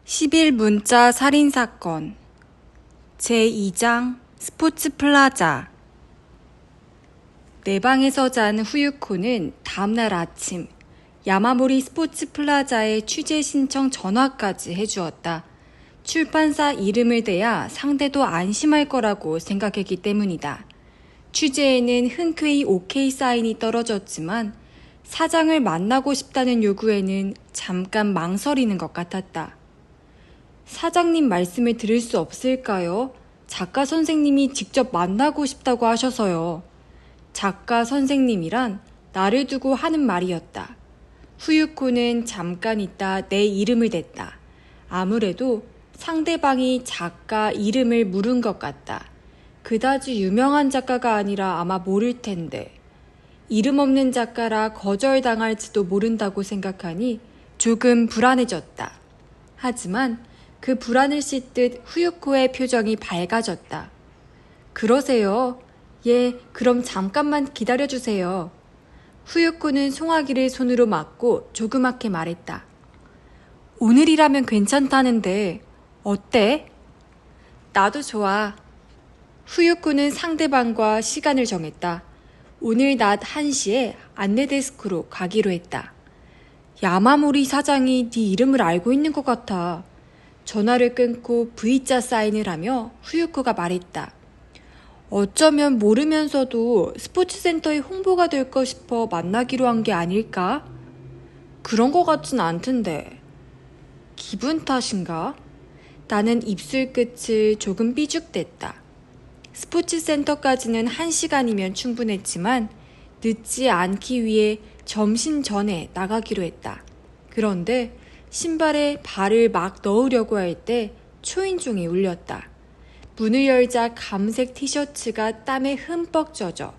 10일 문자 살인사건 제2장 스포츠 플라자. 내 방에서 잔 후유코는 다음날 아침 야마모리 스포츠 플라자에 취재 신청 전화까지 해주었다. 출판사 이름을 대야 상대도 안심할 거라고 생각했기 때문이다. 취재에는 흔쾌히 오케이 사인이 떨어졌지만 사장을 만나고 싶다는 요구에는 잠깐 망설이는 것 같았다. 사장님 말씀을 들을 수 없을까요? 작가 선생님이 직접 만나고 싶다고 하셔서요. 작가 선생님이란 나를 두고 하는 말이었다. 후유코는 잠깐 있다 내 이름을 댔다. 아무래도 상대방이 작가 이름을 물은 것 같다. 그다지 유명한 작가가 아니라 아마 모를 텐데. 이름 없는 작가라 거절당할지도 모른다고 생각하니 조금 불안해졌다. 하지만 그 불안을 씻듯 후유코의 표정이 밝아졌다. 그러세요. 예, 그럼 잠깐만 기다려주세요. 후유코는 송아기를 손으로 막고 조그맣게 말했다. 오늘이라면 괜찮다는데 어때? 나도 좋아. 후유코는 상대방과 시간을 정했다. 오늘 낮 1시에 안내데스크로 가기로 했다. 야마모리 사장이 네 이름을 알고 있는 것 같아. 전화를 끊고 V자 사인을 하며 후유코가 말했다. 어쩌면 모르면서도 스포츠센터의 홍보가 될까 싶어 만나기로 한 게 아닐까? 그런 것 같진 않던데. 기분 탓인가? 나는 입술 끝을 조금 삐죽댔다. 스포츠센터까지는 1시간이면 충분했지만 늦지 않기 위해 점심 전에 나가기로 했다. 그런데 신발에 발을 막 넣으려고 할 때 초인종이 울렸다. 문을 열자 감색 티셔츠가 땀에 흠뻑 젖어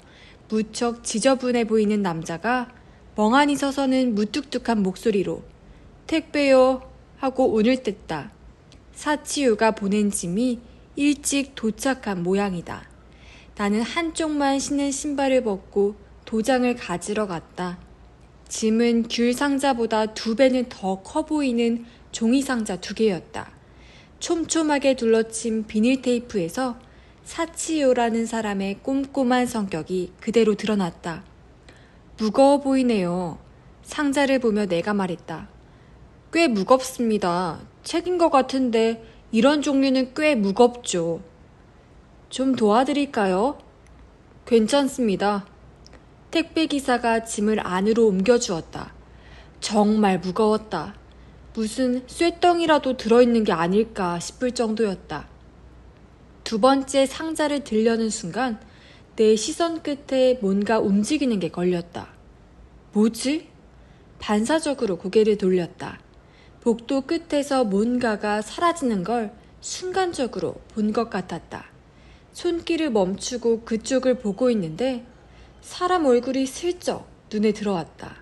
무척 지저분해 보이는 남자가 멍하니 서서는 무뚝뚝한 목소리로 택배요 하고 운을 뗐다. 사치유가 보낸 짐이 일찍 도착한 모양이다. 나는 한쪽만 신은 신발을 벗고 도장을 가지러 갔다. 짐은 귤 상자보다 2배는 더 커 보이는 종이 상자 2개였다. 촘촘하게 둘러친 비닐 테이프에서 사치요라는 사람의 꼼꼼한 성격이 그대로 드러났다. 무거워 보이네요. 상자를 보며 내가 말했다. 꽤 무겁습니다. 책인 것 같은데 이런 종류는 꽤 무겁죠. 좀 도와드릴까요? 괜찮습니다. 택배기사가 짐을 안으로 옮겨주었다. 정말 무거웠다. 무슨 쇠덩이라도 들어있는 게 아닐까 싶을 정도였다. 2번째 상자를 들려는 순간 내 시선 끝에 뭔가 움직이는 게 걸렸다. 뭐지? 반사적으로 고개를 돌렸다. 복도 끝에서 뭔가가 사라지는 걸 순간적으로 본 것 같았다. 손길을 멈추고 그쪽을 보고 있는데 사람 얼굴이 슬쩍 눈에 들어왔다.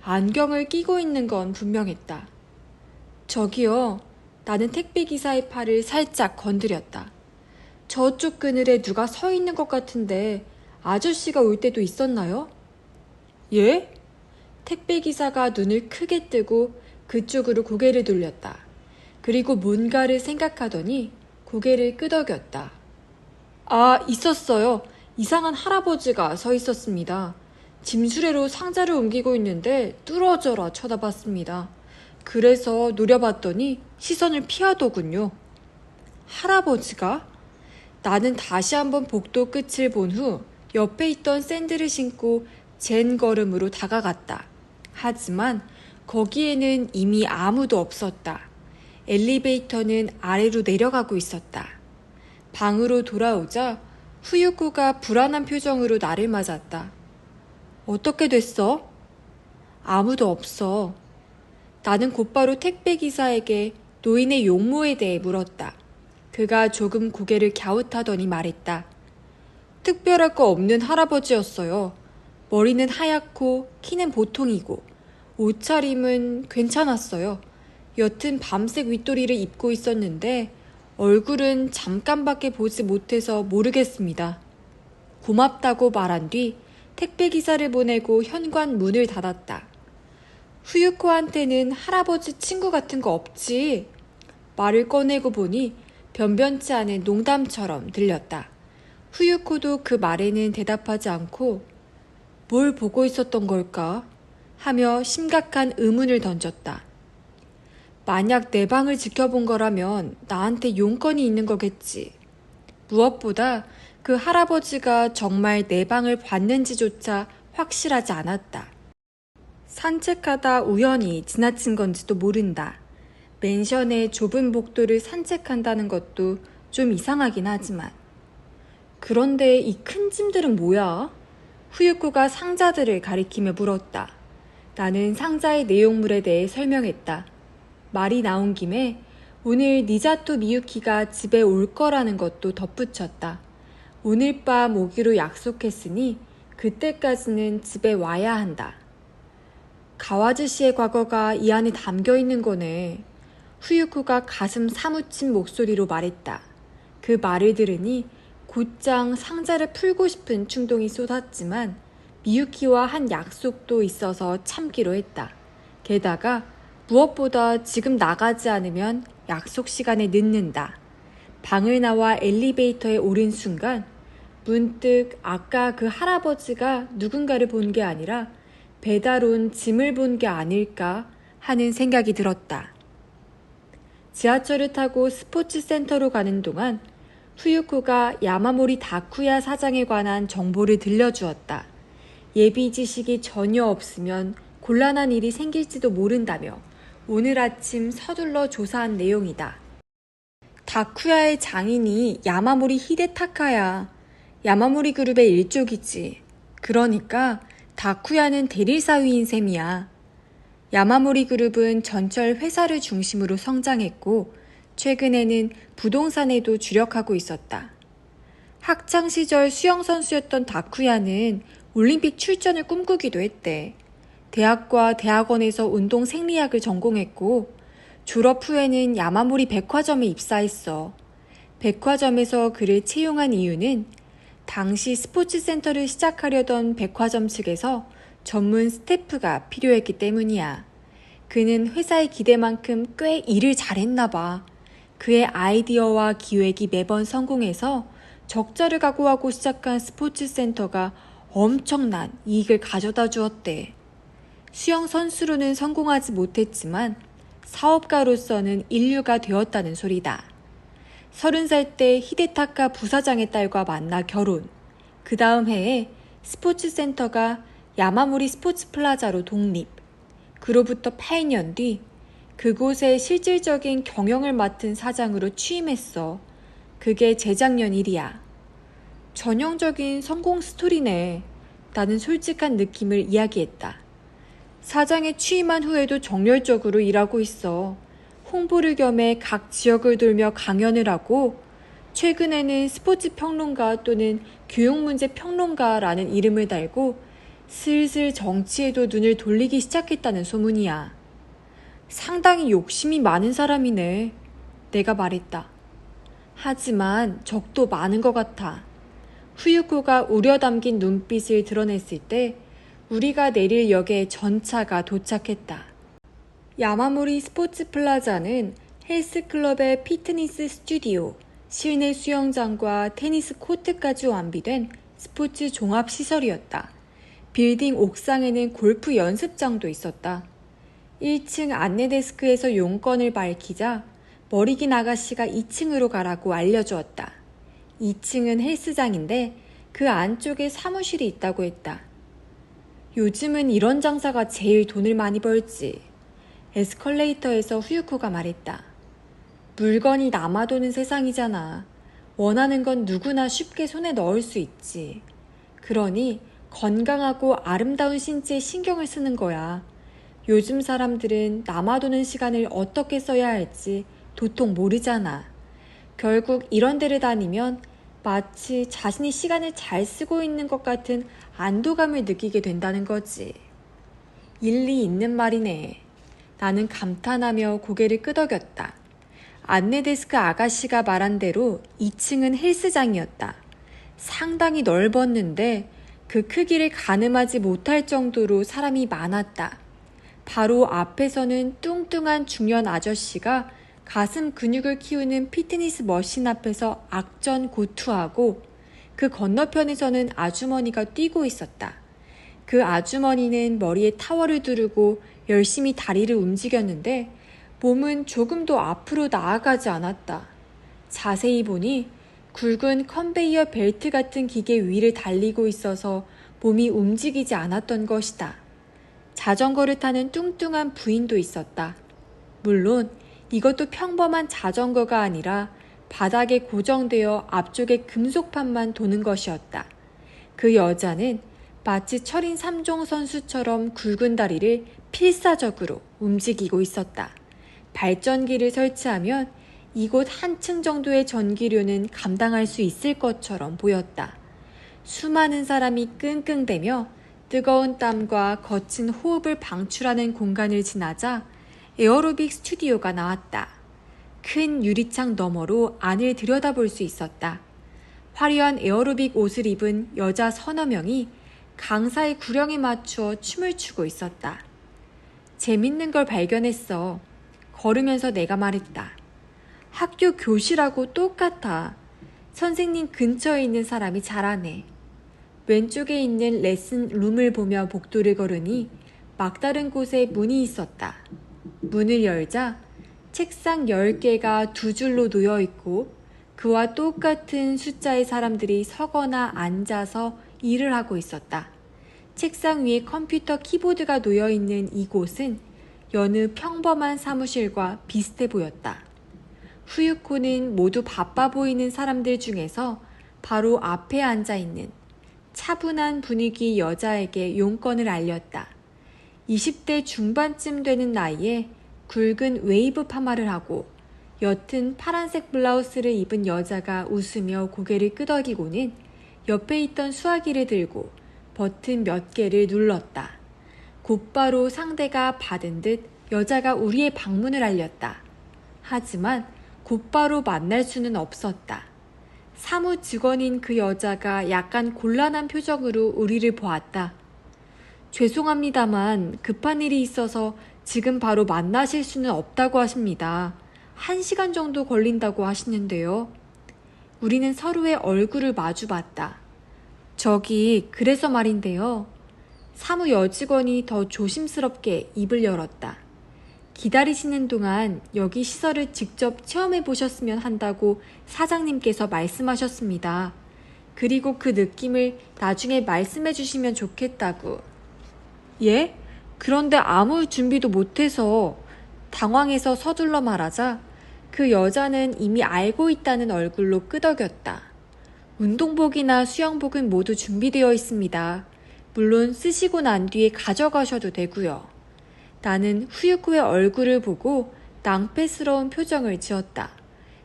안경을 끼고 있는 건 분명했다. 저기요. 나는 택배기사의 팔을 살짝 건드렸다. 저쪽 그늘에 누가 서 있는 것 같은데 아저씨가 올 때도 있었나요? 예? 택배기사가 눈을 크게 뜨고 그쪽으로 고개를 돌렸다. 그리고 뭔가를 생각하더니 고개를 끄덕였다. 아, 있었어요. 이상한 할아버지가 서 있었습니다. 짐수레로 상자를 옮기고 있는데 뚫어져라 쳐다봤습니다. 그래서 노려봤더니 시선을 피하더군요. 할아버지가? 나는 다시 한번 복도 끝을 본 후 옆에 있던 샌들을 신고 젠 걸음으로 다가갔다. 하지만 거기에는 이미 아무도 없었다. 엘리베이터는 아래로 내려가고 있었다. 방으로 돌아오자 후유코가 불안한 표정으로 나를 맞았다. 어떻게 됐어? 아무도 없어. 나는 곧바로 택배기사에게 노인의 용모에 대해 물었다. 그가 조금 고개를 갸웃하더니 말했다. 특별할 거 없는 할아버지였어요. 머리는 하얗고 키는 보통이고 옷차림은 괜찮았어요. 옅은 밤색 윗도리를 입고 있었는데 얼굴은 잠깐밖에 보지 못해서 모르겠습니다. 고맙다고 말한 뒤 택배기사를 보내고 현관 문을 닫았다. 후유코한테는 할아버지 친구 같은 거 없지? 말을 꺼내고 보니 변변치 않은 농담처럼 들렸다. 후유코도 그 말에는 대답하지 않고 뭘 보고 있었던 걸까? 하며 심각한 의문을 던졌다. 만약 내 방을 지켜본 거라면 나한테 용건이 있는 거겠지. 무엇보다 그 할아버지가 정말 내 방을 봤는지조차 확실하지 않았다. 산책하다 우연히 지나친 건지도 모른다. 맨션의 좁은 복도를 산책한다는 것도 좀 이상하긴 하지만. 그런데 이 큰 짐들은 뭐야? 후유코가 상자들을 가리키며 물었다. 나는 상자의 내용물에 대해 설명했다. 말이 나온 김에 오늘 니자토 미유키가 집에 올 거라는 것도 덧붙였다. 오늘 밤 오기로 약속했으니 그때까지는 집에 와야 한다. 가와즈 씨의 과거가 이 안에 담겨 있는 거네. 후유코가 가슴 사무친 목소리로 말했다. 그 말을 들으니 곧장 상자를 풀고 싶은 충동이 쏟았지만 미유키와 한 약속도 있어서 참기로 했다. 게다가 무엇보다 지금 나가지 않으면 약속 시간에 늦는다. 방을 나와 엘리베이터에 오른 순간 문득 아까 그 할아버지가 누군가를 본 게 아니라 배달 온 짐을 본 게 아닐까 하는 생각이 들었다. 지하철을 타고 스포츠 센터로 가는 동안 후유코가 야마모리 다쿠야 사장에 관한 정보를 들려주었다. 예비 지식이 전혀 없으면 곤란한 일이 생길지도 모른다며 오늘 아침 서둘러 조사한 내용이다. 다쿠야의 장인이 야마모리 히데타카야. 야마모리 그룹의 일족이지. 그러니까 다쿠야는 대릴사위인 셈이야. 야마모리 그룹은 전철 회사를 중심으로 성장했고 최근에는 부동산에도 주력하고 있었다. 학창시절 수영선수였던 다쿠야는 올림픽 출전을 꿈꾸기도 했대. 대학과 대학원에서 운동 생리학을 전공했고 졸업 후에는 야마모리 백화점에 입사했어. 백화점에서 그를 채용한 이유는 당시 스포츠센터를 시작하려던 백화점 측에서 전문 스태프가 필요했기 때문이야. 그는 회사의 기대만큼 꽤 일을 잘했나 봐. 그의 아이디어와 기획이 매번 성공해서 적자를 각오하고 시작한 스포츠센터가 엄청난 이익을 가져다 주었대. 수영 선수로는 성공하지 못했지만 사업가로서는 인류가 되었다는 소리다. 30살 때 히데타카 부사장의 딸과 만나 결혼. 그 다음 해에 스포츠센터가 야마모리 스포츠 플라자로 독립. 그로부터 8년 뒤 그곳의 실질적인 경영을 맡은 사장으로 취임했어. 그게 재작년 일이야. 전형적인 성공 스토리네. 나는 솔직한 느낌을 이야기했다. 사장에 취임한 후에도 정열적으로 일하고 있어. 홍보를 겸해 각 지역을 돌며 강연을 하고 최근에는 스포츠 평론가 또는 교육문제 평론가라는 이름을 달고 슬슬 정치에도 눈을 돌리기 시작했다는 소문이야. 상당히 욕심이 많은 사람이네. 내가 말했다. 하지만 적도 많은 것 같아. 후유코가 우려 담긴 눈빛을 드러냈을 때 우리가 내릴 역에 전차가 도착했다. 야마모리 스포츠 플라자는 헬스클럽의 피트니스 스튜디오, 실내 수영장과 테니스 코트까지 완비된 스포츠 종합시설이었다. 빌딩 옥상에는 골프 연습장도 있었다. 1층 안내데스크에서 용건을 밝히자 머리 긴 아가씨가 2층으로 가라고 알려주었다. 2층은 헬스장인데 그 안쪽에 사무실이 있다고 했다. 요즘은 이런 장사가 제일 돈을 많이 벌지. 에스컬레이터에서 후유코가 말했다. 물건이 남아도는 세상이잖아. 원하는 건 누구나 쉽게 손에 넣을 수 있지. 그러니 건강하고 아름다운 신체에 신경을 쓰는 거야. 요즘 사람들은 남아도는 시간을 어떻게 써야 할지 도통 모르잖아. 결국 이런 데를 다니면 마치 자신이 시간을 잘 쓰고 있는 것 같은 안도감을 느끼게 된다는 거지. 일리 있는 말이네. 나는 감탄하며 고개를 끄덕였다. 안내데스크 아가씨가 말한 대로 2층은 헬스장이었다. 상당히 넓었는데 그 크기를 가늠하지 못할 정도로 사람이 많았다. 바로 앞에서는 뚱뚱한 중년 아저씨가 가슴 근육을 키우는 피트니스 머신 앞에서 악전고투하고 그 건너편에서는 아주머니가 뛰고 있었다. 그 아주머니는 머리에 타월을 두르고 열심히 다리를 움직였는데 몸은 조금도 앞으로 나아가지 않았다. 자세히 보니 굵은 컨베이어 벨트 같은 기계 위를 달리고 있어서 몸이 움직이지 않았던 것이다. 자전거를 타는 뚱뚱한 부인도 있었다. 물론 이것도 평범한 자전거가 아니라 바닥에 고정되어 앞쪽에 금속판만 도는 것이었다. 그 여자는 마치 철인 3종 선수처럼 굵은 다리를 필사적으로 움직이고 있었다. 발전기를 설치하면 이곳 한층 정도의 전기료는 감당할 수 있을 것처럼 보였다. 수많은 사람이 끙끙대며 뜨거운 땀과 거친 호흡을 방출하는 공간을 지나자 에어로빅 스튜디오가 나왔다. 큰 유리창 너머로 안을 들여다볼 수 있었다. 화려한 에어로빅 옷을 입은 여자 서너 명이 강사의 구령에 맞추어 춤을 추고 있었다. 재밌는 걸 발견했어. 걸으면서 내가 말했다. 학교 교실하고 똑같아. 선생님 근처에 있는 사람이 잘하네. 왼쪽에 있는 레슨 룸을 보며 복도를 걸으니 막다른 곳에 문이 있었다. 문을 열자 책상 10개가 두 줄로 놓여 있고 그와 똑같은 숫자의 사람들이 서거나 앉아서 일을 하고 있었다. 책상 위에 컴퓨터 키보드가 놓여 있는 이곳은 여느 평범한 사무실과 비슷해 보였다. 후유코는 모두 바빠 보이는 사람들 중에서 바로 앞에 앉아 있는 차분한 분위기 여자에게 용건을 알렸다. 20대 중반쯤 되는 나이에 굵은 웨이브 파마를 하고 옅은 파란색 블라우스를 입은 여자가 웃으며 고개를 끄덕이고는 옆에 있던 수화기를 들고 버튼 몇 개를 눌렀다. 곧바로 상대가 받은 듯 여자가 우리의 방문을 알렸다. 하지만 곧바로 만날 수는 없었다. 사무 직원인 그 여자가 약간 곤란한 표정으로 우리를 보았다. 죄송합니다만 급한 일이 있어서 지금 바로 만나실 수는 없다고 하십니다. 1시간 정도 걸린다고 하시는데요. 우리는 서로의 얼굴을 마주봤다. 저기 그래서 말인데요. 사무 여직원이 더 조심스럽게 입을 열었다. 기다리시는 동안 여기 시설을 직접 체험해 보셨으면 한다고 사장님께서 말씀하셨습니다. 그리고 그 느낌을 나중에 말씀해 주시면 좋겠다고. 예? 그런데 아무 준비도 못해서 당황해서 서둘러 말하자 그 여자는 이미 알고 있다는 얼굴로 끄덕였다. 운동복이나 수영복은 모두 준비되어 있습니다. 물론 쓰시고 난 뒤에 가져가셔도 되고요. 나는 후유코의 얼굴을 보고 낭패스러운 표정을 지었다.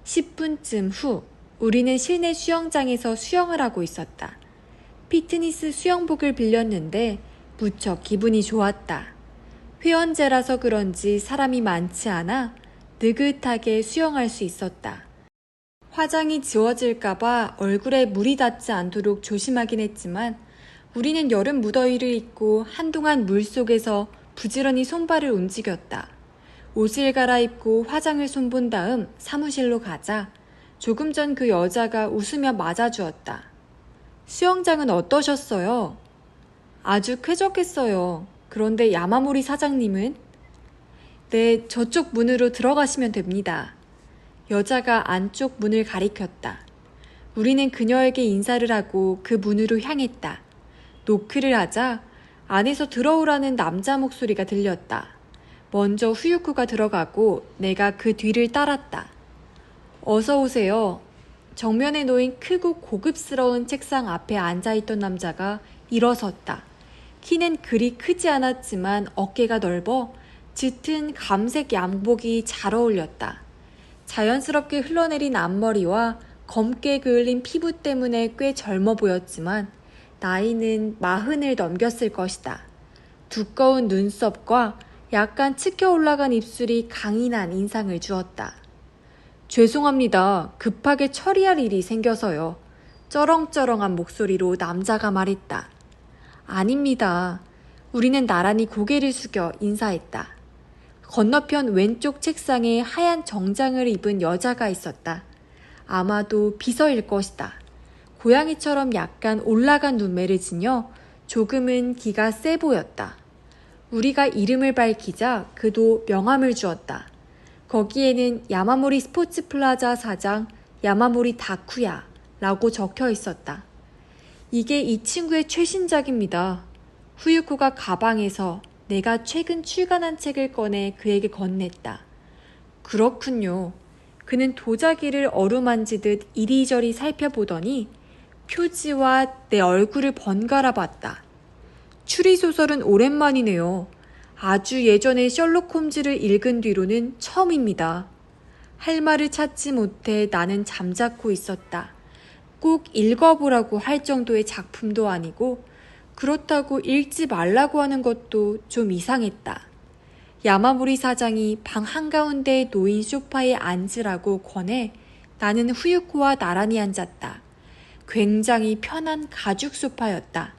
10분쯤 후 우리는 실내 수영장에서 수영을 하고 있었다. 피트니스 수영복을 빌렸는데 무척 기분이 좋았다. 회원제라서 그런지 사람이 많지 않아 느긋하게 수영할 수 있었다. 화장이 지워질까봐 얼굴에 물이 닿지 않도록 조심하긴 했지만 우리는 여름 무더위를 잊고 한동안 물속에서 부지런히 손발을 움직였다. 옷을 갈아입고 화장을 손본 다음 사무실로 가자 조금 전 그 여자가 웃으며 맞아주었다. 수영장은 어떠셨어요? 아주 쾌적했어요. 그런데 야마모리 사장님은? 네, 저쪽 문으로 들어가시면 됩니다. 여자가 안쪽 문을 가리켰다. 우리는 그녀에게 인사를 하고 그 문으로 향했다. 노크를 하자 안에서 들어오라는 남자 목소리가 들렸다. 먼저 후유코가 들어가고 내가 그 뒤를 따랐다. 어서 오세요. 정면에 놓인 크고 고급스러운 책상 앞에 앉아있던 남자가 일어섰다. 키는 그리 크지 않았지만 어깨가 넓어 짙은 감색 양복이 잘 어울렸다. 자연스럽게 흘러내린 앞머리와 검게 그을린 피부 때문에 꽤 젊어 보였지만 나이는 40을 넘겼을 것이다. 두꺼운 눈썹과 약간 치켜 올라간 입술이 강인한 인상을 주었다. 죄송합니다. 급하게 처리할 일이 생겨서요. 쩌렁쩌렁한 목소리로 남자가 말했다. 아닙니다. 우리는 나란히 고개를 숙여 인사했다. 건너편 왼쪽 책상에 하얀 정장을 입은 여자가 있었다. 아마도 비서일 것이다. 고양이처럼 약간 올라간 눈매를 지녀 조금은 기가 세 보였다. 우리가 이름을 밝히자 그도 명함을 주었다. 거기에는 야마모리 스포츠 플라자 사장 야마모리 다쿠야 라고 적혀 있었다. 이게 이 친구의 최신작입니다. 후유코가 가방에서 내가 최근 출간한 책을 꺼내 그에게 건넸다. 그렇군요. 그는 도자기를 어루만지듯 이리저리 살펴보더니 표지와 내 얼굴을 번갈아 봤다. 추리소설은 오랜만이네요. 아주 예전에 셜록 홈즈를 읽은 뒤로는 처음입니다. 할 말을 찾지 못해 나는 잠자코 있었다. 꼭 읽어보라고 할 정도의 작품도 아니고 그렇다고 읽지 말라고 하는 것도 좀 이상했다. 야마모리 사장이 방 한가운데에 놓인 소파에 앉으라고 권해 나는 후유코와 나란히 앉았다. 굉장히 편한 가죽 소파였다.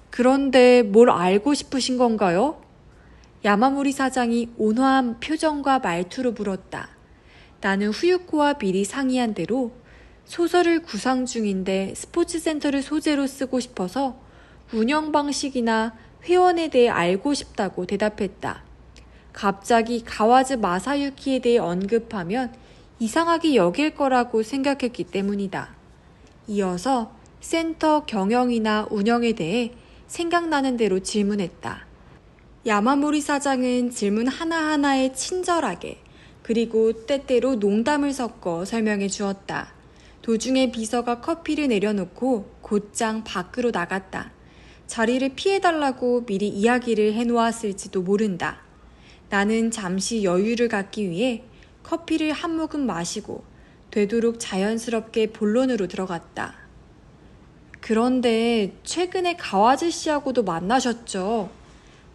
그런데 뭘 알고 싶으신 건가요? 야마모리 사장이 온화한 표정과 말투로 물었다. 나는 후유코와 미리 상의한 대로 소설을 구상 중인데 스포츠센터를 소재로 쓰고 싶어서 운영 방식이나 회원에 대해 알고 싶다고 대답했다. 갑자기 가와즈 마사유키에 대해 언급하면 이상하게 여길 거라고 생각했기 때문이다. 이어서 센터 경영이나 운영에 대해 생각나는 대로 질문했다. 야마모리 사장은 질문 하나하나에 친절하게 그리고 때때로 농담을 섞어 설명해 주었다. 도중에 비서가 커피를 내려놓고 곧장 밖으로 나갔다. 자리를 피해달라고 미리 이야기를 해놓았을지도 모른다. 나는 잠시 여유를 갖기 위해 커피를 한 모금 마시고 되도록 자연스럽게 본론으로 들어갔다. 그런데 최근에 가와즈 씨하고도 만나셨죠?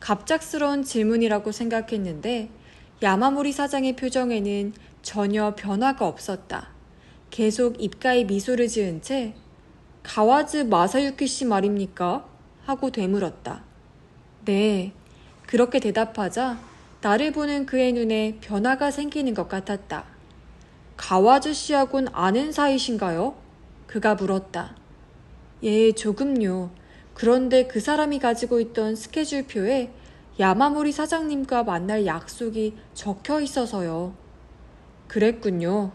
갑작스러운 질문이라고 생각했는데 야마모리 사장의 표정에는 전혀 변화가 없었다. 계속 입가에 미소를 지은 채 가와즈 마사유키 씨 말입니까? 하고 되물었다. 네, 그렇게 대답하자 나를 보는 그의 눈에 변화가 생기는 것 같았다. 가와즈 씨하고는 아는 사이신가요? 그가 물었다. 예, 조금요. 그런데 그 사람이 가지고 있던 스케줄표에 야마모리 사장님과 만날 약속이 적혀 있어서요. 그랬군요.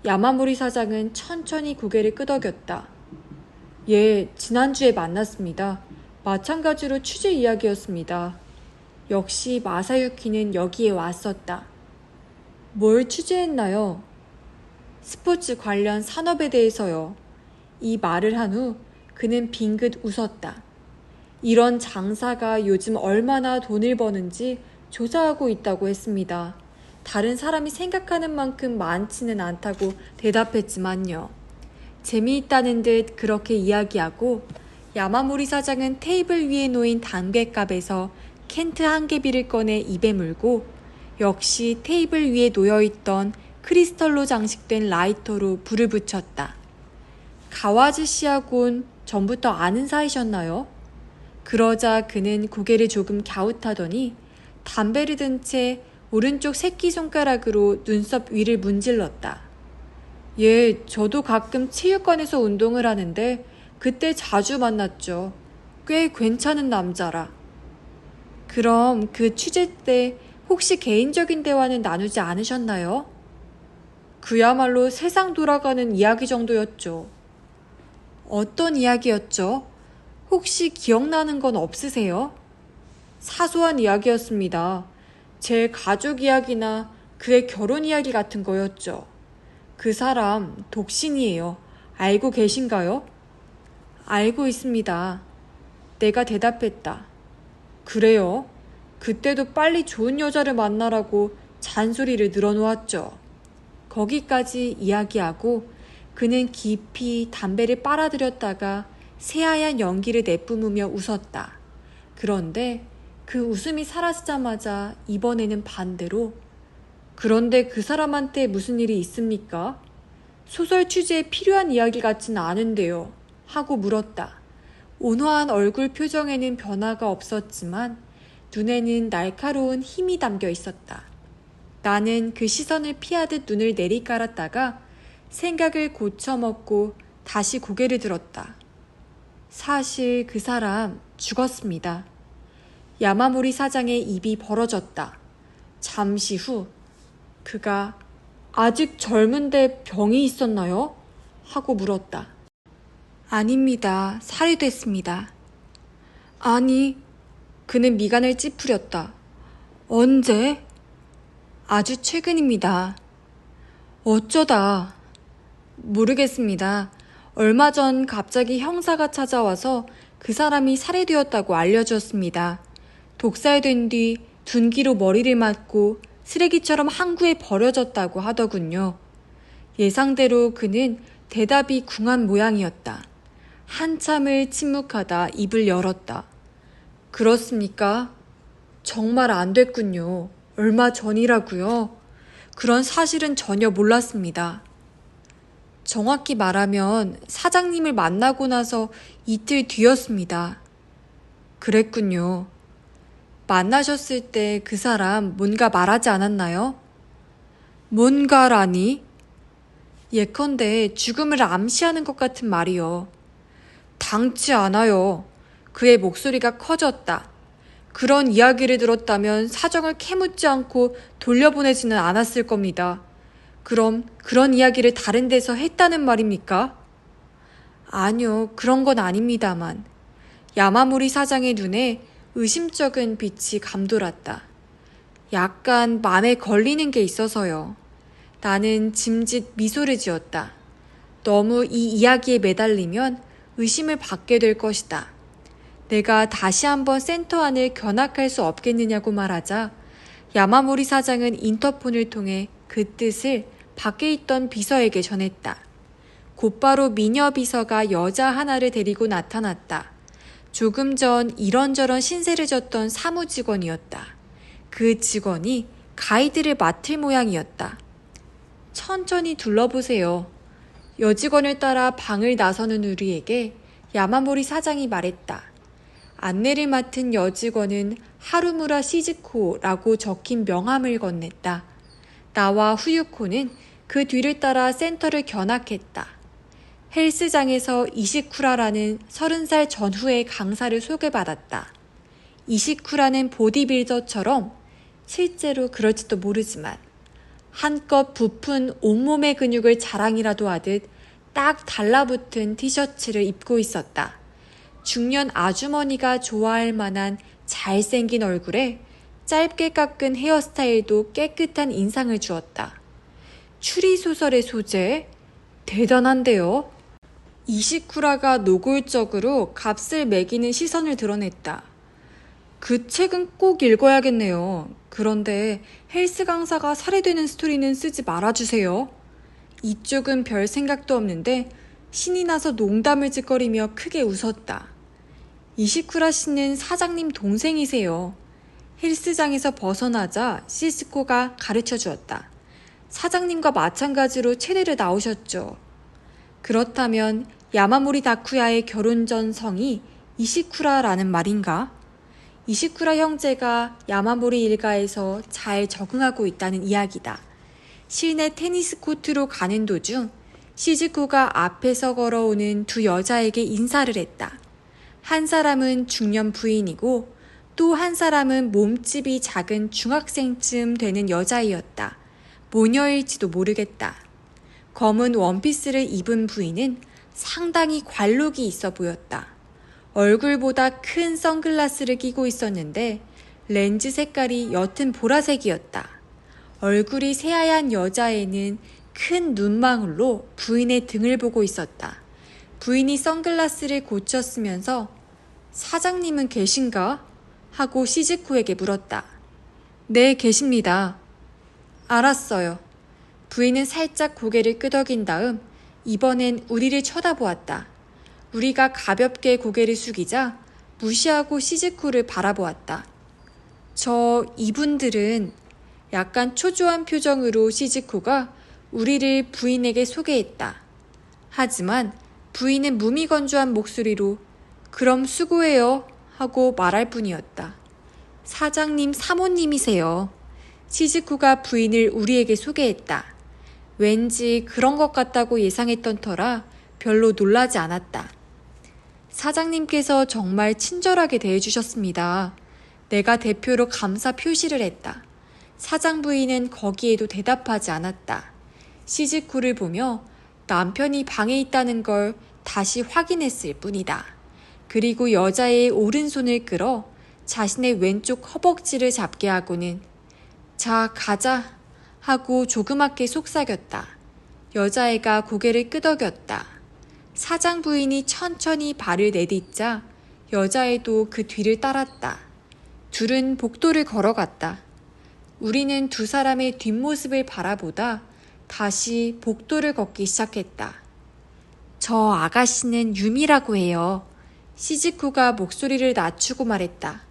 야마모리 사장은 천천히 고개를 끄덕였다. 예, 지난주에 만났습니다. 마찬가지로 취재 이야기였습니다. 역시 마사유키는 여기에 왔었다. 뭘 취재했나요? 스포츠 관련 산업에 대해서요. 이 말을 한 후 그는 빙긋 웃었다. 이런 장사가 요즘 얼마나 돈을 버는지 조사하고 있다고 했습니다. 다른 사람이 생각하는 만큼 많지는 않다고 대답했지만요. 재미있다는 듯 그렇게 이야기하고 야마모리 사장은 테이블 위에 놓인 단계갑에서 켄트 한 개비를 꺼내 입에 물고 역시 테이블 위에 놓여있던 크리스털로 장식된 라이터로 불을 붙였다. 가와즈 씨하고는 전부터 아는 사이셨나요? 그러자 그는 고개를 조금 갸웃하더니 담배를 든 채 오른쪽 새끼손가락으로 눈썹 위를 문질렀다. 예, 저도 가끔 체육관에서 운동을 하는데 그때 자주 만났죠. 꽤 괜찮은 남자라. 그럼 그 취재 때 혹시 개인적인 대화는 나누지 않으셨나요? 그야말로 세상 돌아가는 이야기 정도였죠. 어떤 이야기였죠? 혹시 기억나는 건 없으세요? 사소한 이야기였습니다. 제 가족 이야기나 그의 결혼 이야기 같은 거였죠. 그 사람 독신이에요. 알고 계신가요? 알고 있습니다. 내가 대답했다. 그래요? 그때도 빨리 좋은 여자를 만나라고 잔소리를 늘어놓았죠. 거기까지 이야기하고 그는 깊이 담배를 빨아들였다가 새하얀 연기를 내뿜으며 웃었다. 그런데 그 웃음이 사라지자마자 이번에는 반대로 그런데 그 사람한테 무슨 일이 있습니까? 소설 취재에 필요한 이야기 같지는 않은데요. 하고 물었다. 온화한 얼굴 표정에는 변화가 없었지만 눈에는 날카로운 힘이 담겨 있었다. 나는 그 시선을 피하듯 눈을 내리깔았다가 생각을 고쳐먹고 다시 고개를 들었다. 사실 그 사람 죽었습니다. 야마모리 사장의 입이 벌어졌다. 잠시 후 그가 아직 젊은데 병이 있었나요? 하고 물었다. 아닙니다. 살해됐습니다. 아니, 그는 미간을 찌푸렸다. 언제? 아주 최근입니다. 어쩌다? 모르겠습니다. 얼마 전 갑자기 형사가 찾아와서 그 사람이 살해되었다고 알려주었습니다. 독살된 뒤 둔기로 머리를 맞고 쓰레기처럼 항구에 버려졌다고 하더군요. 예상대로 그는 대답이 궁한 모양이었다. 한참을 침묵하다 입을 열었다. 그렇습니까? 정말 안 됐군요. 얼마 전이라고요? 그런 사실은 전혀 몰랐습니다. 정확히 말하면 사장님을 만나고 나서 이틀 뒤였습니다. 그랬군요. 만나셨을 때 그 사람 뭔가 말하지 않았나요? 뭔가라니? 예컨대 죽음을 암시하는 것 같은 말이요. 당치 않아요. 그의 목소리가 커졌다. 그런 이야기를 들었다면 사정을 캐묻지 않고 돌려보내지는 않았을 겁니다. 그럼 그런 이야기를 다른 데서 했다는 말입니까? 아니요, 그런 건 아닙니다만. 야마모리 사장의 눈에 의심쩍은 빛이 감돌았다. 약간 맘에 걸리는 게 있어서요. 나는 짐짓 미소를 지었다. 너무 이 이야기에 매달리면 의심을 받게 될 것이다. 내가 다시 한번 센터 안을 견학할 수 없겠느냐고 말하자 야마모리 사장은 인터폰을 통해 그 뜻을 밖에 있던 비서에게 전했다. 곧바로 미녀 비서가 여자 하나를 데리고 나타났다. 조금 전 이런저런 신세를 졌던 사무직원이었다. 그 직원이 가이드를 맡을 모양이었다. 천천히 둘러보세요. 여직원을 따라 방을 나서는 우리에게 야마모리 사장이 말했다. 안내를 맡은 여직원은 하루무라 시즈코라고 적힌 명함을 건넸다. 나와 후유코는 그 뒤를 따라 센터를 견학했다. 헬스장에서 이시쿠라라는 30살 전후의 강사를 소개받았다. 이시쿠라는 보디빌더처럼 실제로 그럴지도 모르지만 한껏 부푼 온몸의 근육을 자랑이라도 하듯 딱 달라붙은 티셔츠를 입고 있었다. 중년 아주머니가 좋아할 만한 잘생긴 얼굴에 짧게 깎은 헤어스타일도 깨끗한 인상을 주었다. 추리소설의 소재? 대단한데요? 이시쿠라가 노골적으로 값을 매기는 시선을 드러냈다. 그 책은 꼭 읽어야겠네요. 그런데 헬스 강사가 살해되는 스토리는 쓰지 말아주세요. 이쪽은 별 생각도 없는데 신이 나서 농담을 짓거리며 크게 웃었다. 이시쿠라 씨는 사장님 동생이세요. 헬스장에서 벗어나자 시즈코가 가르쳐 주었다. 사장님과 마찬가지로 체대를 나오셨죠. 그렇다면 야마모리 다쿠야의 결혼 전 성이 이시쿠라라는 말인가? 이시쿠라 형제가 야마모리 일가에서 잘 적응하고 있다는 이야기다. 실내 테니스 코트로 가는 도중 시즈코가 앞에서 걸어오는 두 여자에게 인사를 했다. 한 사람은 중년 부인이고 또 한 사람은 몸집이 작은 중학생쯤 되는 여자이었다. 모녀일지도 모르겠다. 검은 원피스를 입은 부인은 상당히 관록이 있어 보였다. 얼굴보다 큰 선글라스를 끼고 있었는데 렌즈 색깔이 옅은 보라색이었다. 얼굴이 새하얀 여자애는 큰 눈망울로 부인의 등을 보고 있었다. 부인이 선글라스를 고쳤으면서 사장님은 계신가? 하고 시즈코에게 물었다. 네, 계십니다. 알았어요. 부인은 살짝 고개를 끄덕인 다음 이번엔 우리를 쳐다보았다. 우리가 가볍게 고개를 숙이자 무시하고 시즈코를 바라보았다. 이분들은 약간 초조한 표정으로 시즈코가 우리를 부인에게 소개했다. 하지만 부인은 무미건조한 목소리로 그럼 수고해요 하고 말할 뿐이었다. 사장님 사모님이세요. 시즈쿠가 부인을 우리에게 소개했다. 왠지 그런 것 같다고 예상했던 터라 별로 놀라지 않았다. 사장님께서 정말 친절하게 대해주셨습니다. 내가 대표로 감사 표시를 했다. 사장 부인은 거기에도 대답하지 않았다. 시즈쿠를 보며 남편이 방에 있다는 걸 다시 확인했을 뿐이다. 그리고 여자의 오른손을 끌어 자신의 왼쪽 허벅지를 잡게 하고는 자, 가자 하고 조그맣게 속삭였다. 여자애가 고개를 끄덕였다. 사장 부인이 천천히 발을 내딛자 여자애도 그 뒤를 따랐다. 둘은 복도를 걸어갔다. 우리는 두 사람의 뒷모습을 바라보다 다시 복도를 걷기 시작했다. 저 아가씨는 유미라고 해요. 시즈쿠가 목소리를 낮추고 말했다.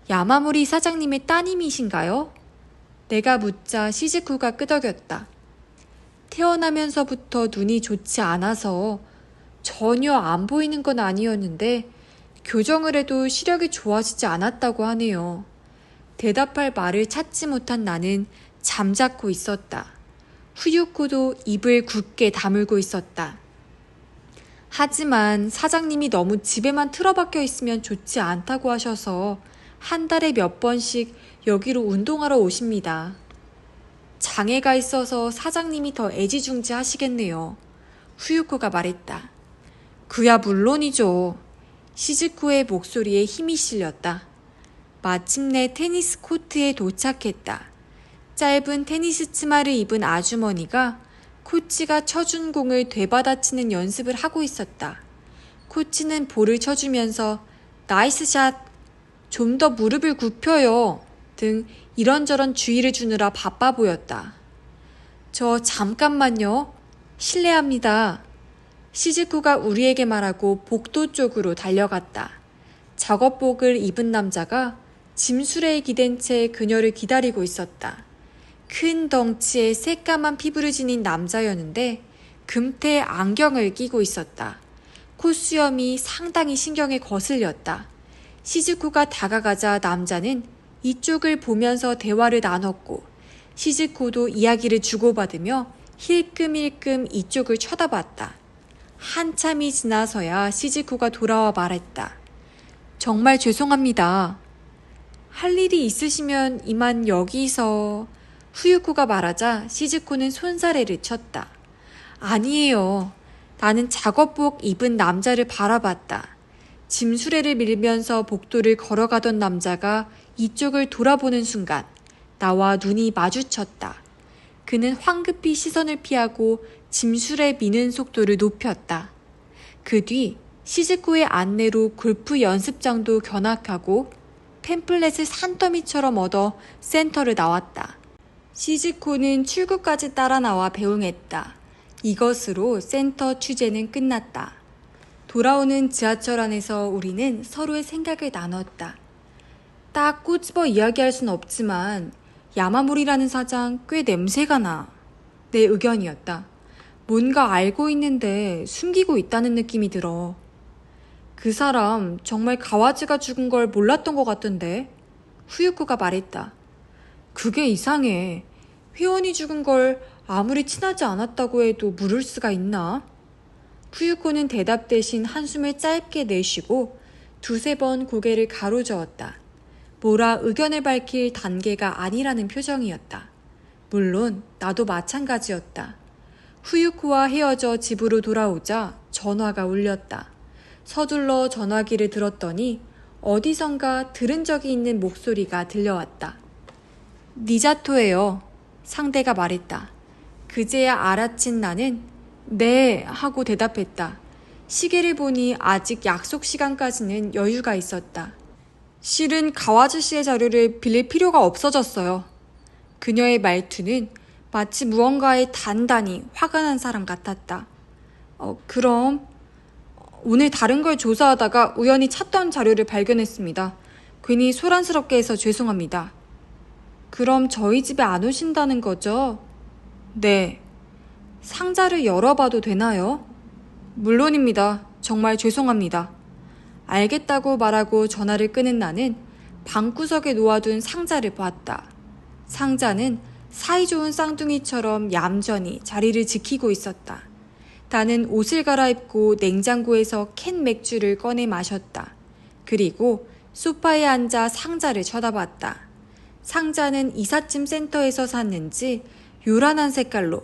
야마모리 사장님의 따님이신가요? 내가 묻자 시즈쿠가 끄덕였다. 태어나면서부터 눈이 좋지 않아서 전혀 안 보이는 건 아니었는데 교정을 해도 시력이 좋아지지 않았다고 하네요. 대답할 말을 찾지 못한 나는 잠자코 있었다. 후유코도 입을 굳게 다물고 있었다. 하지만 사장님이 너무 집에만 틀어박혀 있으면 좋지 않다고 하셔서 한 달에 몇 번씩 여기로 운동하러 오십니다. 장애가 있어서 사장님이 더 애지중지 하시겠네요. 후유코가 말했다. 그야 물론이죠. 시즈쿠의 목소리에 힘이 실렸다. 마침내 테니스 코트에 도착했다. 짧은 테니스 치마를 입은 아주머니가 코치가 쳐준 공을 되받아치는 연습을 하고 있었다. 코치는 볼을 쳐주면서 나이스 샷, 좀 더 무릎을 굽혀요 등 이런저런 주의를 주느라 바빠 보였다. 저 잠깐만요. 실례합니다. 시즈쿠가 우리에게 말하고 복도 쪽으로 달려갔다. 작업복을 입은 남자가 짐수레에 기댄 채 그녀를 기다리고 있었다. 큰 덩치에 새까만 피부를 지닌 남자였는데 금태 안경을 끼고 있었다. 콧수염이 상당히 신경에 거슬렸다. 시즈쿠가 다가가자 남자는 이쪽을 보면서 대화를 나눴고 시즈쿠도 이야기를 주고받으며 힐끔힐끔 이쪽을 쳐다봤다. 한참이 지나서야 시즈쿠가 돌아와 말했다. 정말 죄송합니다. 할 일이 있으시면 이만 여기서... 후유코가 말하자 시즈코는 손사래를 쳤다. 아니에요. 나는 작업복 입은 남자를 바라봤다. 짐수레를 밀면서 복도를 걸어가던 남자가 이쪽을 돌아보는 순간 나와 눈이 마주쳤다. 그는 황급히 시선을 피하고 짐수레 미는 속도를 높였다. 그 뒤 시즈코의 안내로 골프 연습장도 견학하고 팸플렛을 산더미처럼 얻어 센터를 나왔다. 시즈코는 출구까지 따라 나와 배웅했다. 이것으로 센터 취재는 끝났다. 돌아오는 지하철 안에서 우리는 서로의 생각을 나눴다. 딱 꼬집어 이야기할 순 없지만 야마모리라는 사장 꽤 냄새가 나. 내 의견이었다. 뭔가 알고 있는데 숨기고 있다는 느낌이 들어. 그 사람 정말 가와즈가 죽은 걸 몰랐던 것 같던데. 후유코가 말했다. 그게 이상해. 회원이 죽은 걸 아무리 친하지 않았다고 해도 물을 수가 있나? 후유코는 대답 대신 한숨을 짧게 내쉬고 두세 번 고개를 가로저었다. 뭐라 의견을 밝힐 단계가 아니라는 표정이었다. 물론 나도 마찬가지였다. 후유코와 헤어져 집으로 돌아오자 전화가 울렸다. 서둘러 전화기를 들었더니 어디선가 들은 적이 있는 목소리가 들려왔다. 니자토예요. 상대가 말했다. 그제야 알아챈 나는 네 하고 대답했다. 시계를 보니 아직 약속 시간까지는 여유가 있었다. 실은 가와즈 씨의 자료를 빌릴 필요가 없어졌어요. 그녀의 말투는 마치 무언가에 단단히 화가 난 사람 같았다. 그럼 오늘 다른 걸 조사하다가 우연히 찾던 자료를 발견했습니다. 괜히 소란스럽게 해서 죄송합니다. 그럼 저희 집에 안 오신다는 거죠? 네. 상자를 열어봐도 되나요? 물론입니다. 정말 죄송합니다. 알겠다고 말하고 전화를 끄는 나는 방구석에 놓아둔 상자를 보았다. 상자는 사이좋은 쌍둥이처럼 얌전히 자리를 지키고 있었다. 나는 옷을 갈아입고 냉장고에서 캔 맥주를 꺼내 마셨다. 그리고 소파에 앉아 상자를 쳐다봤다. 상자는 이삿짐 센터에서 샀는지 요란한 색깔로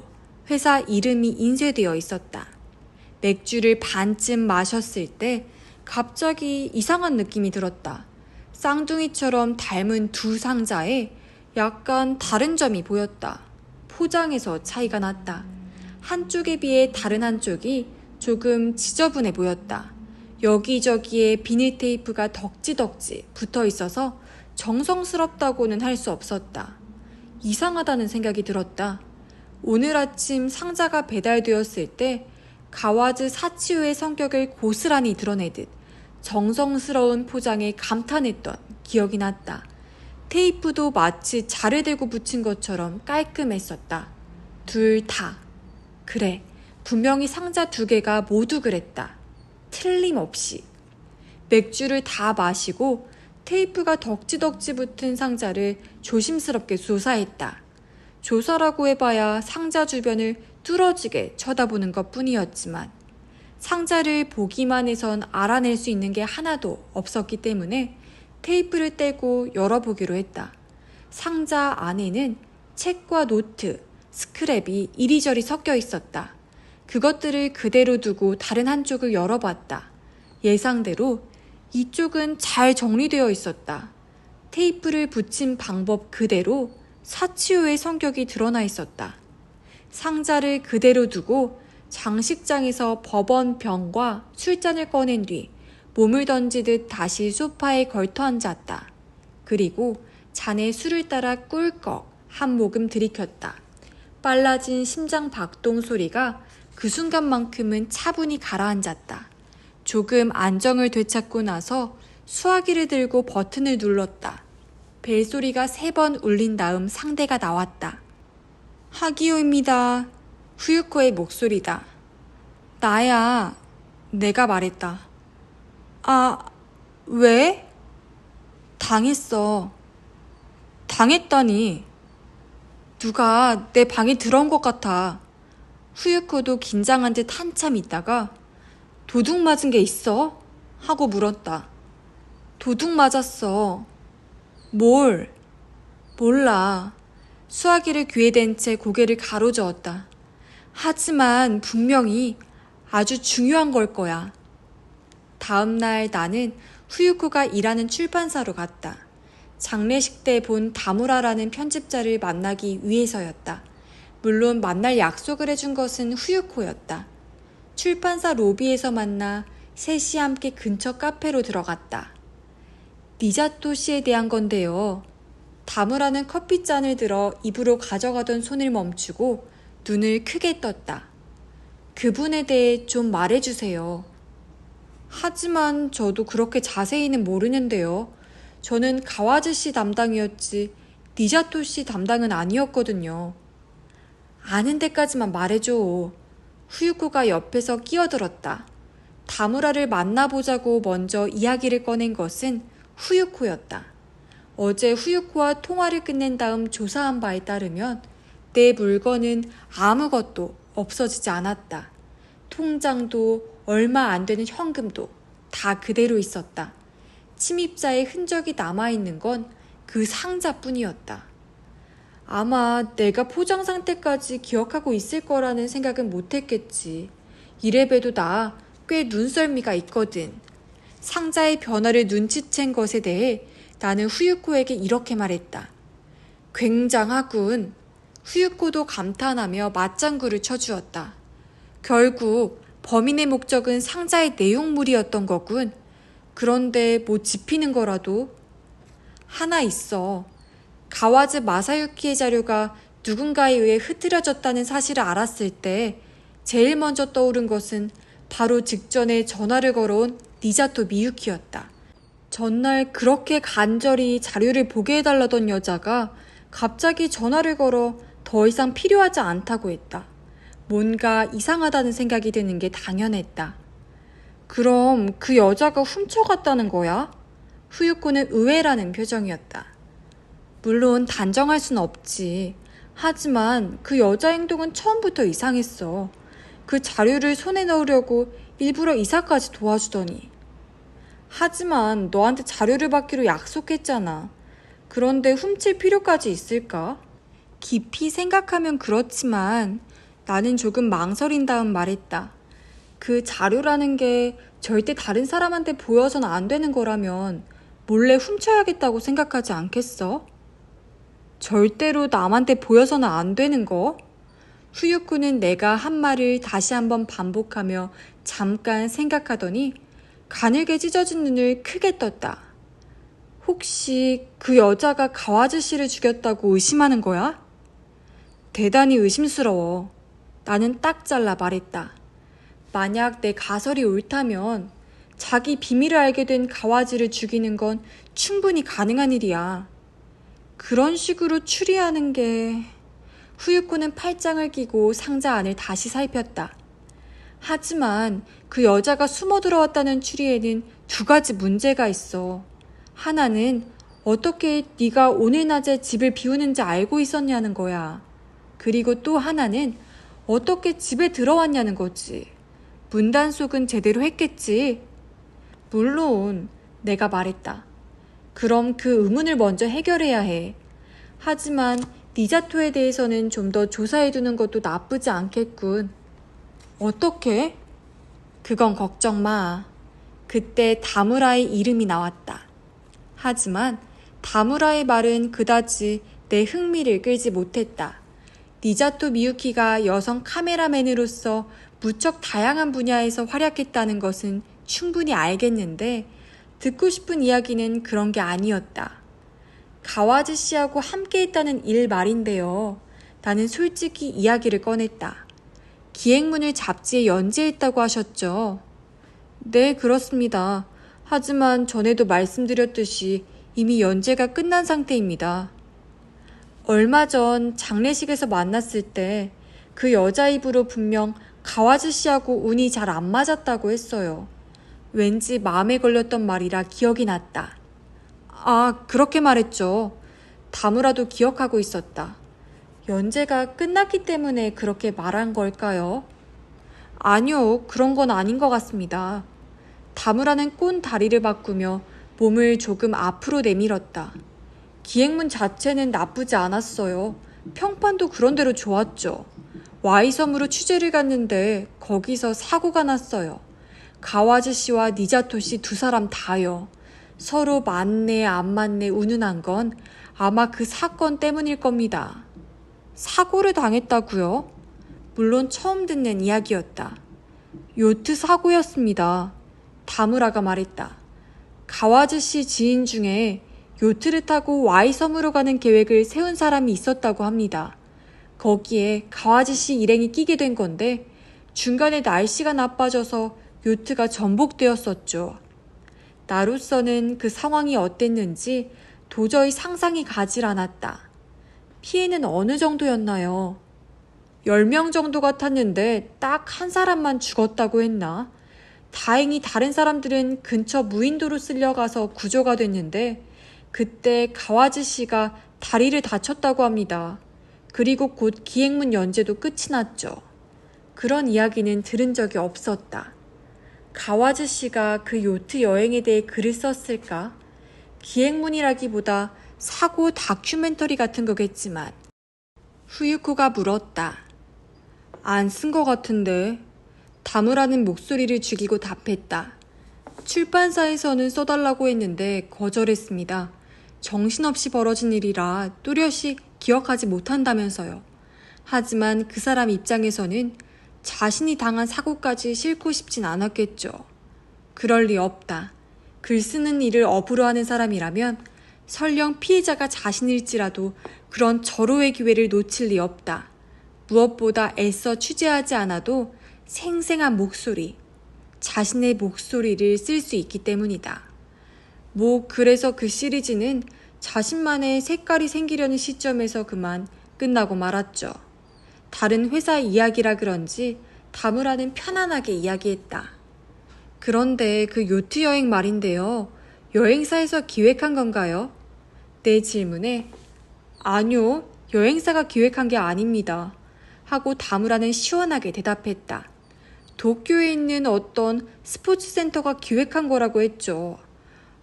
회사 이름이 인쇄되어 있었다. 맥주를 반쯤 마셨을 때 갑자기 이상한 느낌이 들었다. 쌍둥이처럼 닮은 두 상자에 약간 다른 점이 보였다. 포장에서 차이가 났다. 한쪽에 비해 다른 한쪽이 조금 지저분해 보였다. 여기저기에 비닐 테이프가 덕지덕지 붙어 있어서 정성스럽다고는 할 수 없었다. 이상하다는 생각이 들었다. 오늘 아침 상자가 배달되었을 때 가와즈 사치오의 성격을 고스란히 드러내듯 정성스러운 포장에 감탄했던 기억이 났다. 테이프도 마치 자를 대고 붙인 것처럼 깔끔했었다. 둘 다. 그래, 분명히 상자 두 개가 모두 그랬다. 틀림없이. 맥주를 다 마시고 테이프가 덕지덕지 붙은 상자를 조심스럽게 조사했다. 조사라고 해봐야 상자 주변을 뚫어지게 쳐다보는 것 뿐이었지만 상자를 보기만 해선 알아낼 수 있는 게 하나도 없었기 때문에 테이프를 떼고 열어보기로 했다. 상자 안에는 책과 노트, 스크랩이 이리저리 섞여 있었다. 그것들을 그대로 두고 다른 한쪽을 열어봤다. 예상대로 이쪽은 잘 정리되어 있었다. 테이프를 붙인 방법 그대로 사치오의 성격이 드러나 있었다. 상자를 그대로 두고 장식장에서 버번 병과 술잔을 꺼낸 뒤 몸을 던지듯 다시 소파에 걸터 앉았다. 그리고 잔에 술을 따라 꿀꺽 한 모금 들이켰다. 빨라진 심장 박동 소리가 그 순간만큼은 차분히 가라앉았다. 조금 안정을 되찾고 나서 수화기를 들고 버튼을 눌렀다. 벨소리가 3번 울린 다음 상대가 나왔다. 하기요입니다. 후유코의 목소리다. 나야. 내가 말했다. 아, 왜? 당했어. 당했다니. 누가 내 방에 들어온 것 같아. 후유코도 긴장한 듯 한참 있다가 도둑 맞은 게 있어? 하고 물었다. 도둑 맞았어. 뭘? 몰라. 수화기를 귀에 댄 채 고개를 가로저었다. 하지만 분명히 아주 중요한 걸 거야. 다음 날 나는 후유코가 일하는 출판사로 갔다. 장례식 때 본 다무라라는 편집자를 만나기 위해서였다. 물론 만날 약속을 해준 것은 후유코였다. 출판사 로비에서 만나 셋이 함께 근처 카페로 들어갔다. 니자토 씨에 대한 건데요. 다무라는 커피잔을 들어 입으로 가져가던 손을 멈추고 눈을 크게 떴다. 그분에 대해 좀 말해주세요. 하지만 저도 그렇게 자세히는 모르는데요. 저는 가와즈 씨 담당이었지 니자토 씨 담당은 아니었거든요. 아는 데까지만 말해줘. 후유코가 옆에서 끼어들었다. 다무라를 만나보자고 먼저 이야기를 꺼낸 것은 후유코였다. 어제 후유코와 통화를 끝낸 다음 조사한 바에 따르면 내 물건은 아무것도 없어지지 않았다. 통장도 얼마 안 되는 현금도 다 그대로 있었다. 침입자의 흔적이 남아있는 건 그 상자뿐이었다. 아마 내가 포장 상태까지 기억하고 있을 거라는 생각은 못했겠지. 이래봬도 나 꽤 눈썰미가 있거든. 상자의 변화를 눈치챈 것에 대해 나는 후유코에게 이렇게 말했다. 굉장하군. 후유코도 감탄하며 맞장구를 쳐주었다. 결국 범인의 목적은 상자의 내용물이었던 거군. 그런데 뭐 짚히는 거라도? 하나 있어. 가와즈 마사유키의 자료가 누군가에 의해 흐트러졌다는 사실을 알았을 때 제일 먼저 떠오른 것은 바로 직전에 전화를 걸어온 니자토 미유키였다. 전날 그렇게 간절히 자료를 보게 해달라던 여자가 갑자기 전화를 걸어 더 이상 필요하지 않다고 했다. 뭔가 이상하다는 생각이 드는 게 당연했다. 그럼 그 여자가 훔쳐갔다는 거야? 후유코는 의외라는 표정이었다. 물론 단정할 순 없지. 하지만 그 여자 행동은 처음부터 이상했어. 그 자료를 손에 넣으려고 일부러 이사까지 도와주더니. 하지만 너한테 자료를 받기로 약속했잖아. 그런데 훔칠 필요까지 있을까? 깊이 생각하면 그렇지만 나는 조금 망설인 다음 말했다. 그 자료라는 게 절대 다른 사람한테 보여서는 안 되는 거라면 몰래 훔쳐야겠다고 생각하지 않겠어? 절대로 남한테 보여서는 안 되는 거? 후유쿠는 내가 한 말을 다시 한번 반복하며 잠깐 생각하더니 가늘게 찢어진 눈을 크게 떴다. 혹시 그 여자가 가와즈씨를 죽였다고 의심하는 거야? 대단히 의심스러워. 나는 딱 잘라 말했다. 만약 내 가설이 옳다면 자기 비밀을 알게 된 가와즈를 죽이는 건 충분히 가능한 일이야. 그런 식으로 추리하는 게... 후유코는 팔짱을 끼고 상자 안을 다시 살폈다. 하지만 그 여자가 숨어 들어왔다는 추리에는 두 가지 문제가 있어. 하나는 어떻게 네가 오늘 낮에 집을 비우는지 알고 있었냐는 거야. 그리고 또 하나는 어떻게 집에 들어왔냐는 거지. 문단속은 제대로 했겠지. 물론 내가 말했다. 그럼 그 의문을 먼저 해결해야 해. 하지만 니자토에 대해서는 좀 더 조사해두는 것도 나쁘지 않겠군. 어떻게? 그건 걱정 마. 그때 다무라의 이름이 나왔다. 하지만 다무라의 말은 그다지 내 흥미를 끌지 못했다. 니자토 미유키가 여성 카메라맨으로서 무척 다양한 분야에서 활약했다는 것은 충분히 알겠는데 듣고 싶은 이야기는 그런 게 아니었다. 가와즈 씨하고 함께 했다는 일 말인데요. 나는 솔직히 이야기를 꺼냈다. 기행문을 잡지에 연재했다고 하셨죠? 네, 그렇습니다. 하지만 전에도 말씀드렸듯이 이미 연재가 끝난 상태입니다. 얼마 전 장례식에서 만났을 때 그 여자 입으로 분명 가와즈 씨하고 운이 잘 안 맞았다고 했어요. 왠지 마음에 걸렸던 말이라 기억이 났다. 아, 그렇게 말했죠. 다무라도 기억하고 있었다. 연재가 끝났기 때문에 그렇게 말한 걸까요? 아니요, 그런 건 아닌 것 같습니다. 다무라는 꼰 다리를 바꾸며 몸을 조금 앞으로 내밀었다. 기행문 자체는 나쁘지 않았어요. 평판도 그런대로 좋았죠. Y섬으로 취재를 갔는데 거기서 사고가 났어요. 가와즈 씨와 니자토 씨 두 사람 다요. 서로 맞네 안 맞네 운운한 건 아마 그 사건 때문일 겁니다. 사고를 당했다고요? 물론 처음 듣는 이야기였다. 요트 사고였습니다. 다무라가 말했다. 가와즈 씨 지인 중에 요트를 타고 Y섬으로 가는 계획을 세운 사람이 있었다고 합니다. 거기에 가와즈 씨 일행이 끼게 된 건데 중간에 날씨가 나빠져서 요트가 전복되었었죠. 나로서는 그 상황이 어땠는지 도저히 상상이 가질 않았다. 피해는 어느 정도였나요? 10명 정도 같았는데 딱 한 사람만 죽었다고 했나? 다행히 다른 사람들은 근처 무인도로 쓸려가서 구조가 됐는데 그때 가와즈 씨가 다리를 다쳤다고 합니다. 그리고 곧 기행문 연재도 끝이 났죠. 그런 이야기는 들은 적이 없었다. 가와즈 씨가 그 요트 여행에 대해 글을 썼을까? 기행문이라기보다 사고 다큐멘터리 같은 거겠지만. 후유코가 물었다. 안 쓴 거 같은데. 다무라는 목소리를 죽이고 답했다. 출판사에서는 써달라고 했는데 거절했습니다. 정신없이 벌어진 일이라 뚜렷이 기억하지 못한다면서요. 하지만 그 사람 입장에서는 자신이 당한 사고까지 싣고 싶진 않았겠죠. 그럴 리 없다. 글 쓰는 일을 업으로 하는 사람이라면 설령 피해자가 자신일지라도 그런 절호의 기회를 놓칠 리 없다. 무엇보다 애써 취재하지 않아도 생생한 목소리, 자신의 목소리를 쓸 수 있기 때문이다. 그래서 그 시리즈는 자신만의 색깔이 생기려는 시점에서 그만 끝나고 말았죠. 다른 회사 이야기라 그런지 다무라는 편안하게 이야기했다. 그런데 그 요트 여행 말인데요. 여행사에서 기획한 건가요? 내 질문에 아니요, 여행사가 기획한 게 아닙니다. 하고 다무라는 시원하게 대답했다. 도쿄에 있는 어떤 스포츠 센터가 기획한 거라고 했죠.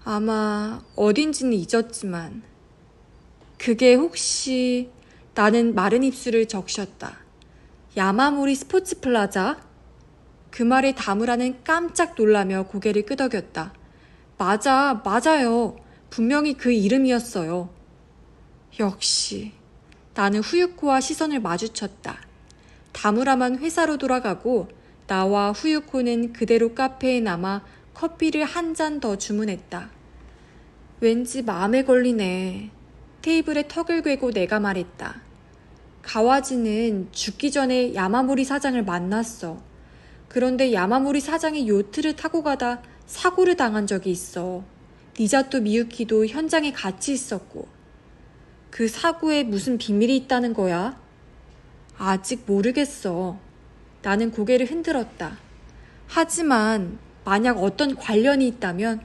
아마 어딘지는 잊었지만. 그게 혹시... 나는 마른 입술을 적셨다. 야마모리 스포츠 플라자? 그 말에 다무라는 깜짝 놀라며 고개를 끄덕였다. 맞아요. 분명히 그 이름이었어요. 역시. 나는 후유코와 시선을 마주쳤다. 다무라만 회사로 돌아가고 나와 후유코는 그대로 카페에 남아 커피를 한 잔 더 주문했다. 왠지 마음에 걸리네. 테이블에 턱을 괴고 내가 말했다. 가와지는 죽기 전에 야마모리 사장을 만났어. 그런데 야마모리 사장이 요트를 타고 가다 사고를 당한 적이 있어. 니자토 미유키도 현장에 같이 있었고. 그 사고에 무슨 비밀이 있다는 거야? 아직 모르겠어. 나는 고개를 흔들었다. 하지만 만약 어떤 관련이 있다면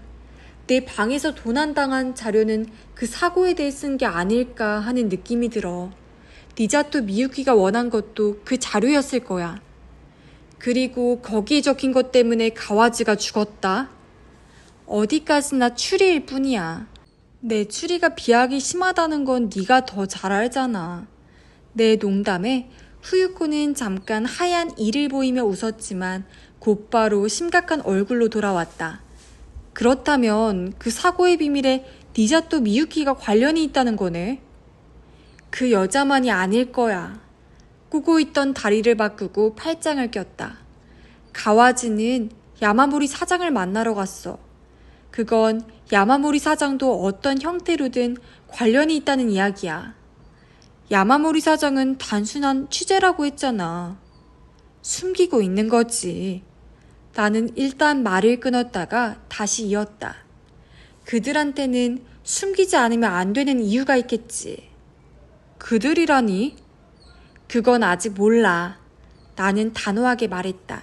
내 방에서 도난당한 자료는 그 사고에 대해 쓴 게 아닐까 하는 느낌이 들어. 니자토 미유키가 원한 것도 그 자료였을 거야. 그리고 거기에 적힌 것 때문에 가와지가 죽었다. 어디까지나 추리일 뿐이야. 내 추리가 비하기 심하다는 건 네가 더 잘 알잖아. 내 농담에 후유코는 잠깐 하얀 이를 보이며 웃었지만 곧바로 심각한 얼굴로 돌아왔다. 그렇다면 그 사고의 비밀에 니자토 미유키가 관련이 있다는 거네. 그 여자만이 아닐 거야. 꾸고 있던 다리를 바꾸고 팔짱을 꼈다. 가와지는 야마모리 사장을 만나러 갔어. 그건 야마모리 사장도 어떤 형태로든 관련이 있다는 이야기야. 야마모리 사장은 단순한 취재라고 했잖아. 숨기고 있는 거지. 나는 일단 말을 끊었다가 다시 이었다. 그들한테는 숨기지 않으면 안 되는 이유가 있겠지. 그들이라니? 그건 아직 몰라. 나는 단호하게 말했다.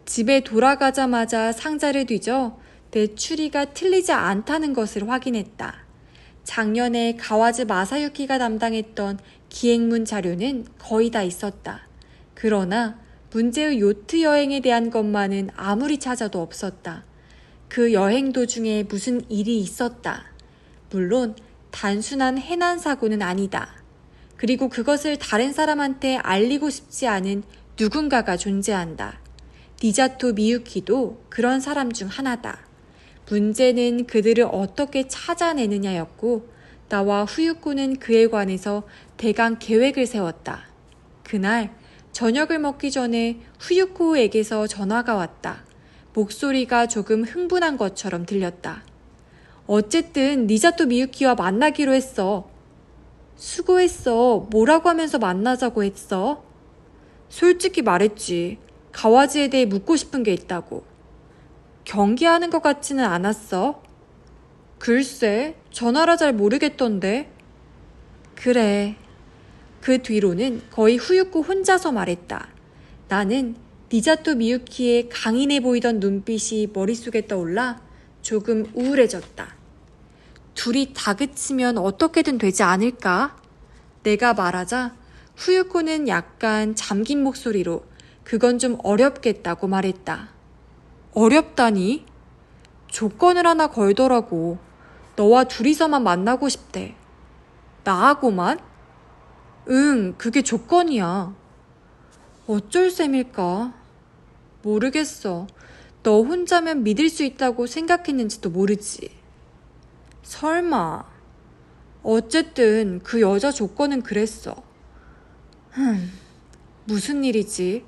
집에 돌아가자마자 상자를 뒤져 내 추리가 틀리지 않다는 것을 확인했다. 작년에 가와즈 마사유키가 담당했던 기획문 자료는 거의 다 있었다. 그러나 문제의 요트 여행에 대한 것만은 아무리 찾아도 없었다. 그 여행 도중에 무슨 일이 있었다. 물론 단순한 해난 사고는 아니다. 그리고 그것을 다른 사람한테 알리고 싶지 않은 누군가가 존재한다. 니자토 미유키도 그런 사람 중 하나다. 문제는 그들을 어떻게 찾아내느냐였고 나와 후유코는 그에 관해서 대강 계획을 세웠다. 그날 저녁을 먹기 전에 후유코에게서 전화가 왔다. 목소리가 조금 흥분한 것처럼 들렸다. 어쨌든 니자토 미유키와 만나기로 했어. 수고했어. 뭐라고 하면서 만나자고 했어? 솔직히 말했지. 가와지에 대해 묻고 싶은 게 있다고. 경계하는 것 같지는 않았어? 글쎄, 전화라 잘 모르겠던데. 그래. 그 뒤로는 거의 후유코 혼자서 말했다. 나는 니자토 미유키의 강인해 보이던 눈빛이 머릿속에 떠올라 조금 우울해졌다. 둘이 다그치면 어떻게든 되지 않을까? 내가 말하자 후유코는 약간 잠긴 목소리로 그건 좀 어렵겠다고 말했다. 어렵다니? 조건을 하나 걸더라고. 너와 둘이서만 만나고 싶대. 나하고만? 응, 그게 조건이야. 어쩔 셈일까? 모르겠어. 너 혼자면 믿을 수 있다고 생각했는지도 모르지. 설마. 어쨌든 그 여자 조건은 그랬어. 무슨 일이지?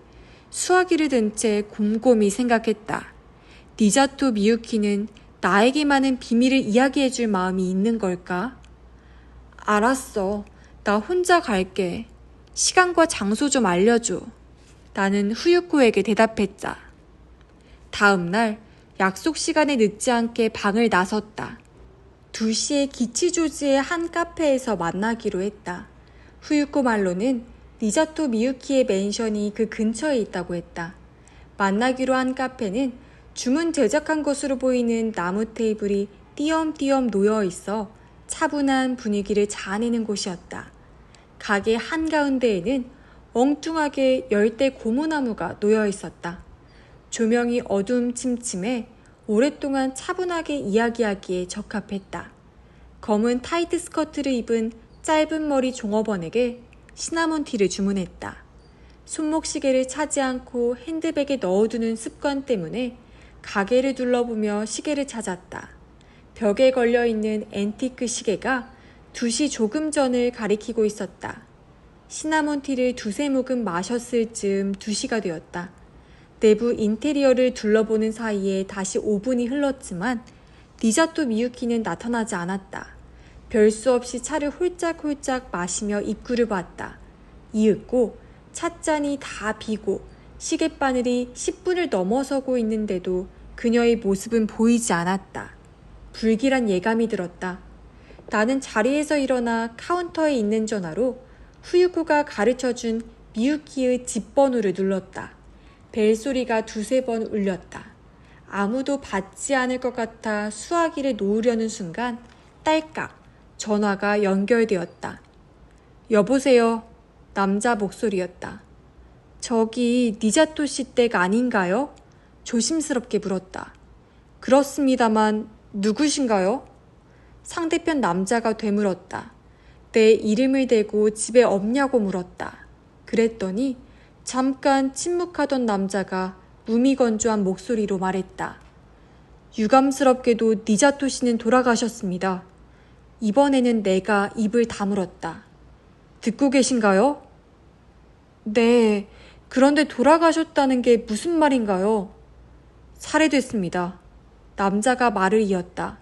수화기를 든 채 곰곰이 생각했다. 니자토 미유키는 나에게만은 비밀을 이야기해줄 마음이 있는 걸까? 알았어. 나 혼자 갈게. 시간과 장소 좀 알려줘. 나는 후유코에게 대답했다. 다음 날 약속 시간에 늦지 않게 방을 나섰다. 2시에 기치조지의 한 카페에서 만나기로 했다. 후유코 말로는 니자토 미유키의 맨션이 그 근처에 있다고 했다. 만나기로 한 카페는 주문 제작한 것으로 보이는 나무 테이블이 띄엄띄엄 놓여 있어 차분한 분위기를 자아내는 곳이었다. 가게 한가운데에는 엉뚱하게 열대 고무나무가 놓여 있었다. 조명이 어둠침침해 오랫동안 차분하게 이야기하기에 적합했다. 검은 타이트 스커트를 입은 짧은 머리 종업원에게 시나몬 티를 주문했다. 손목시계를 차지 않고 핸드백에 넣어두는 습관 때문에 가게를 둘러보며 시계를 찾았다. 벽에 걸려있는 앤티크 시계가 2시 조금 전을 가리키고 있었다. 시나몬 티를 2-3모금 마셨을 즈음 2시가 되었다. 내부 인테리어를 둘러보는 사이에 다시 5분이 흘렀지만 니자토 미유키는 나타나지 않았다. 별 수 없이 차를 홀짝홀짝 마시며 입구를 봤다. 이윽고 찻잔이 다 비고 시계바늘이 10분을 넘어서고 있는데도 그녀의 모습은 보이지 않았다. 불길한 예감이 들었다. 나는 자리에서 일어나 카운터에 있는 전화로 후유코가 가르쳐준 미유키의 집 번호를 눌렀다. 벨소리가 2-3번 울렸다. 아무도 받지 않을 것 같아 수화기를 놓으려는 순간 딸깍 전화가 연결되었다. 여보세요. 남자 목소리였다. 저기 니자토 씨 댁 아닌가요? 조심스럽게 물었다. 그렇습니다만 누구신가요? 상대편 남자가 되물었다. 내 이름을 대고 집에 없냐고 물었다. 그랬더니 잠깐 침묵하던 남자가 무미건조한 목소리로 말했다. 유감스럽게도 니자토 씨는 돌아가셨습니다. 이번에는 내가 입을 다물었다. 듣고 계신가요? 네, 그런데 돌아가셨다는 게 무슨 말인가요? 살해됐습니다. 남자가 말을 이었다.